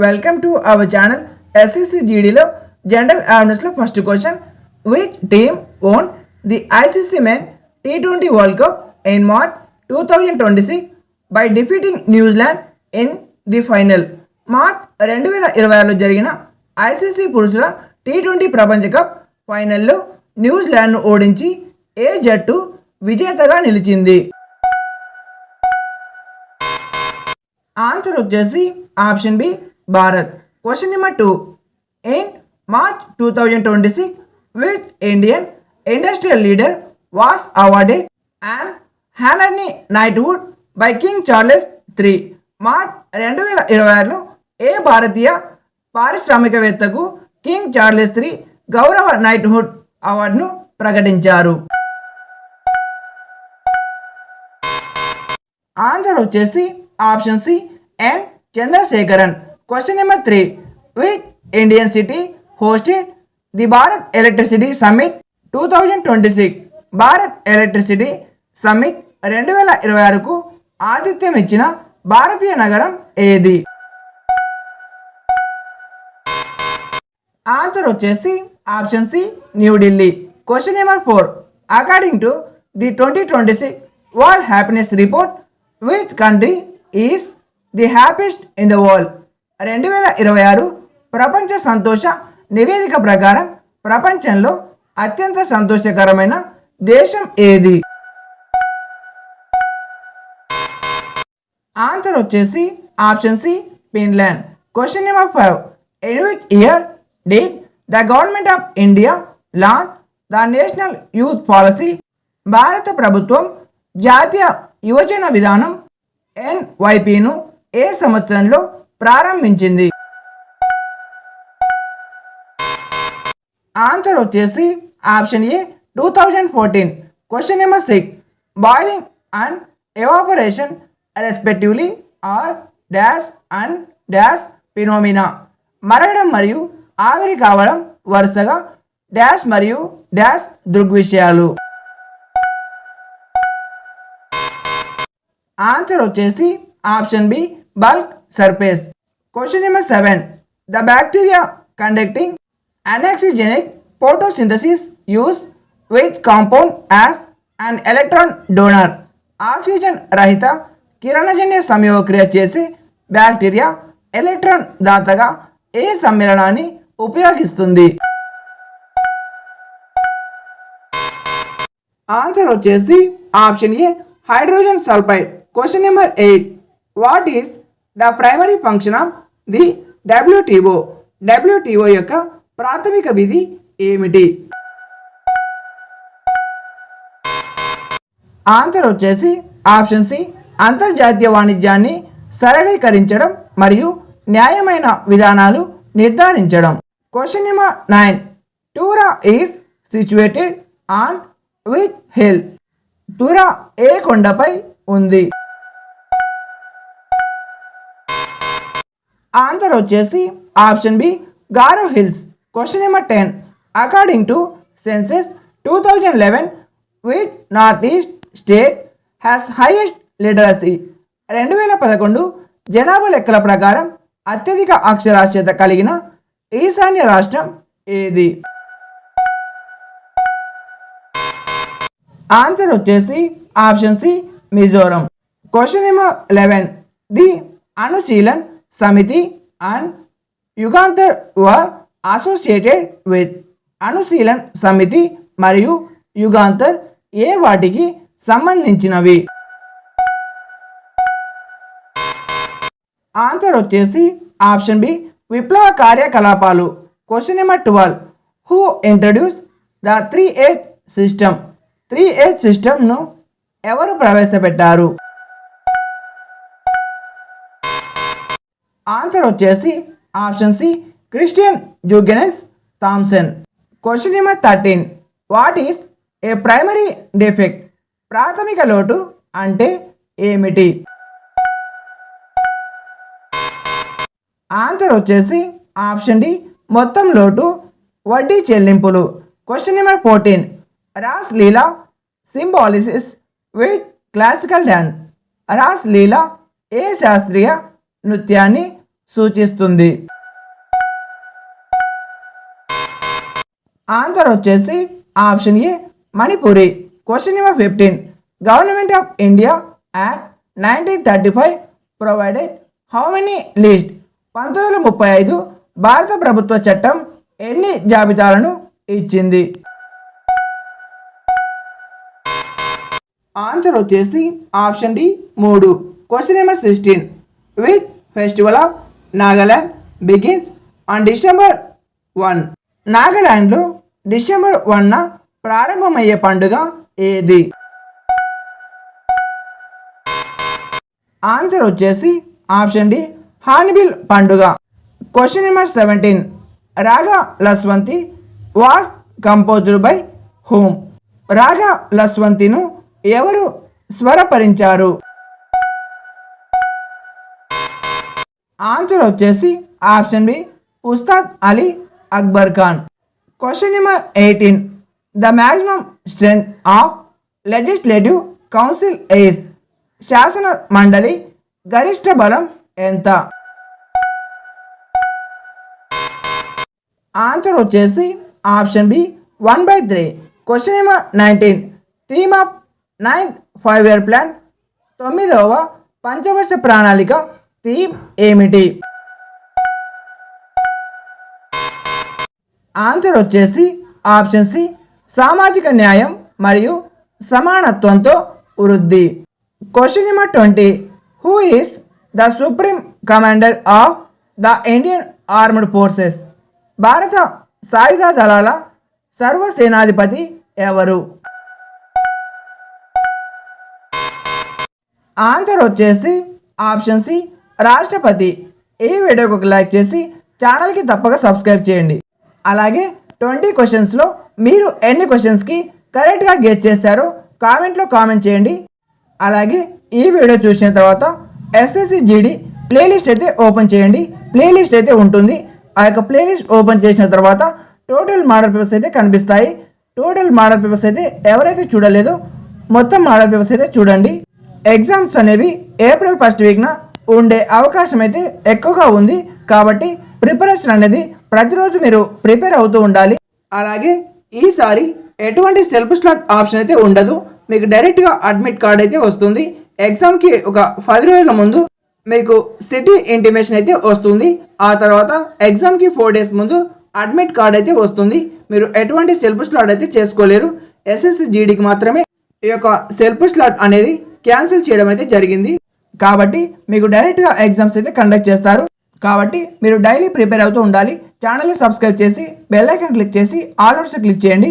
Welcome to our channel SEC GDలో general అవేర్నెస్లో first question which team own the ICC men T20 world cup in March 2026 by defeating New Zealand in the final. March 2026లో జరిగిన ICC పురుషుల T20 ప్రపంచ cup ఫైనల్లో న్యూజిలాండ్ను ఓడించి ఏ జట్టు విజేతగా నిలిచింది? Answer వచ్చేసి option B Bharat. Question number 2. In March 2026 which Indian industrial leader was awarded and honorary knighthood by King Charles III? మార్చ్ 2026లో ఏ భారతీయ పారిశ్రామికవేత్తకు కింగ్ చార్లెస్ III గౌరవ నైట్హుడ్ అవార్డును ప్రకటించారు? ఆన్సర్ వచ్చేసి option C N Chandrasekaran. Question number 3. Which Indian city hosted the Bharat electricity summit 2026? Bharat electricity summit 2026కు ఆతిథ్యం ఇచ్చిన భారతీయ నగరం ఏది? ఆన్సర్ వచ్చేసి option C New Delhi. Question number 4. According to the 2026 world happiness report which country is the happiest in the world? 2026 ప్రపంచ సంతోష నివేదిక ప్రకారం ప్రపంచంలో అత్యంత సంతోషకరమైన దేశం ఏది? ఆన్సర్ వచ్చేసి option C Finland. Question number 5. In which year did the government of India launch the national youth policy? భారత ప్రభుత్వం జాతీయ యువజన విధానం NYPను ఏ సంవత్సరంలో ప్రారంభించింది? ఆన్సర్ వచ్చేసి option A 2014. Question number 6. Boiling and evaporation respectively are dash and dash phenomena? మరగడం మరియు ఆవిరి కావడం వరుసగా డాష్ మరియు డాష్ దృగ్విషయాలు? ఆన్సర్ వచ్చేసి option B bulk surface. Question number 7. The bacteria conducting anoxygenic photosynthesis use which compound as and electron donor? Oxygen రహిత కిరణజన్య సంయోగక్రియ చేసే బ్యాక్టీరియా ఎలక్ట్రాన్ దాతగా ఏ సమ్మేళనాన్ని ఉపయోగిస్తుంది? ఆన్సర్ వచ్చేసి option A hydrogen sulphide. Question number 8. What is the primary function of the WTO? WTO యొక్క ప్రాథమిక విధి ఏమిటి? Answer వచ్చేసి ఆప్షన్ సి అంతర్జాతీయ వాణిజ్యాన్ని సరళీకరించడం మరియు న్యాయమైన విధానాలు నిర్ధారించడం. Question number 9. Tura is situated on which hill? Tura ఏ కొండపై ఉంది? ఆన్సర్ వచ్చేసి option B Garo hills. Question number 10. According to census 2011 which north east state has highest literacy? 2011 జనాభా లెక్కల ప్రకారం అత్యధిక అక్షరాస్యత కలిగిన ఈశాన్య రాష్ట్రం ఏది? ఆన్సర్ వచ్చేసి option C Mizoram. Question number 11. The Anushilan Samiti and Jugantar were associated with? Anushilan Samiti మరియు యుగాంతర్ ఏ వాటికి సంబంధించినవి? ఆన్సర్ వచ్చేసి ఆప్షన్ బి విప్లవ కార్యకలాపాలు. Question number 12. Who introduced the 3H system? 3H సిస్టమ్ను ఎవరు ప్రవేశపెట్టారు? ఆన్సర్ వచ్చేసి option C Christian Jurgensen Thomsen. Question number 13. What is a primary defect? ప్రాథమిక లోటు అంటే ఏమిటి? ఆన్సర్ వచ్చేసి ఆప్షన్ డి మొత్తం లోటు, వడ్డీ చెల్లింపులు. Question number 14. Ras Lila symbolises with classical dance? Ras Lila ఏ శాస్త్రీయ నృత్యాన్ని సూచిస్తుంది. ఆన్సర్ వచ్చేసి option A Manipuri. Question number 15. Government of India act 1935 provided how many list? 1935 భారత ప్రభుత్వ చట్టం ఎన్ని జాబితాలను ఇచ్చింది? ఆన్సర్ వచ్చేసి option D 3. Question number 16. Which festival of Nagaland begins on December 1? నాగాలాండ్లో డిసెంబర్ 1న ప్రారంభమయ్యే పండుగ ఏది? ఆన్సర్ వచ్చేసి ఆప్షన్ డి హార్న్బిల్ పండుగ. Question number 17. Raga Laswanti was composed by whom? Raga లస్వంతిను ఎవరు స్వరపరించారు? ఆన్సర్ వచ్చేసి option B Ustad Ali Akbar Khan. Question number 18. The maximum strength of legislative council is? శాసన మండలి గరిష్ట బలం ఎంత? ఆన్సర్ వచ్చేసి option B 1/3. Question number 19. Theme of 9th 5-year plan 9వ పంచవర్ష ప్రణాళిక థీమ్ ఏమిటి? ఆన్సర్ వచ్చేసి ఆప్షన్ సి సామాజిక న్యాయం మరియు సమానత్వంతో వృద్ధి. Question number 20. Who is the supreme commander of the Indian armed forces? భారత సాయుధ దళాల సర్వసేనాధిపతి ఎవరు? ఆన్సర్ వచ్చేసి ఆప్షన్ సి రాష్ట్రపతి. ఈ వీడియోకి ఒక లైక్ చేసి ఛానల్కి తప్పక సబ్స్క్రైబ్ చేయండి. అలాగే 20 క్వశ్చన్స్లో మీరు ఎన్ని క్వశ్చన్స్కి కరెక్ట్గా గెస్ చేస్తారో కామెంట్లో కామెంట్ చేయండి. అలాగే ఈ వీడియో చూసిన తర్వాత ఎస్ఎస్సి జీడీ ప్లేలిస్ట్ అయితే ఓపెన్ చేయండి. ప్లేలిస్ట్ అయితే ఉంటుంది. ఆ యొక్క ప్లేలిస్ట్ ఓపెన్ చేసిన తర్వాత టోటల్ మోడల్ పేపర్స్ అయితే కనిపిస్తాయి. టోటల్ మోడల్ పేపర్స్ అయితే ఎవరైతే చూడలేదో మొత్తం మోడల్ పేపర్స్ అయితే చూడండి. ఎగ్జామ్స్ అనేవి ఏప్రిల్ 1st వీక్న ఉండే అవకాశం అయితే ఎక్కువగా ఉంది. కాబట్టి ప్రిపరేషన్ అనేది ప్రతిరోజు మీరు ప్రిపేర్ అవుతూ ఉండాలి. అలాగే ఈసారి ఎటువంటి సెల్ఫ్ స్లాట్ ఆప్షన్ అయితే ఉండదు. మీకు డైరెక్ట్గా అడ్మిట్ కార్డ్ అయితే వస్తుంది. ఎగ్జామ్కి ఒక 10 రోజుల ముందు మీకు సిటీ ఇంటిమేషన్ అయితే వస్తుంది. ఆ తర్వాత ఎగ్జామ్కి 4 days ముందు అడ్మిట్ కార్డ్ అయితే వస్తుంది. మీరు ఎటువంటి సెల్ఫ్ స్లాట్ అయితే చేసుకోలేరు. ఎస్ఎస్సి జీడీకి మాత్రమే ఈ యొక్క సెల్ఫ్ స్లాట్ అనేది క్యాన్సిల్ చేయడం అయితే జరిగింది. కాబట్టి మీకు డైరెక్ట్గా ఎగ్జామ్స్ అయితే కండక్ట్ చేస్తారు. కాబట్టి మీరు డైలీ ప్రిపేర్ అవుతూ ఉండాలి. ఛానల్ని సబ్స్క్రైబ్ చేసి బెల్ ఐకాన్ క్లిక్ చేసి ఆల్ ఆప్షన్ క్లిక్ చేయండి.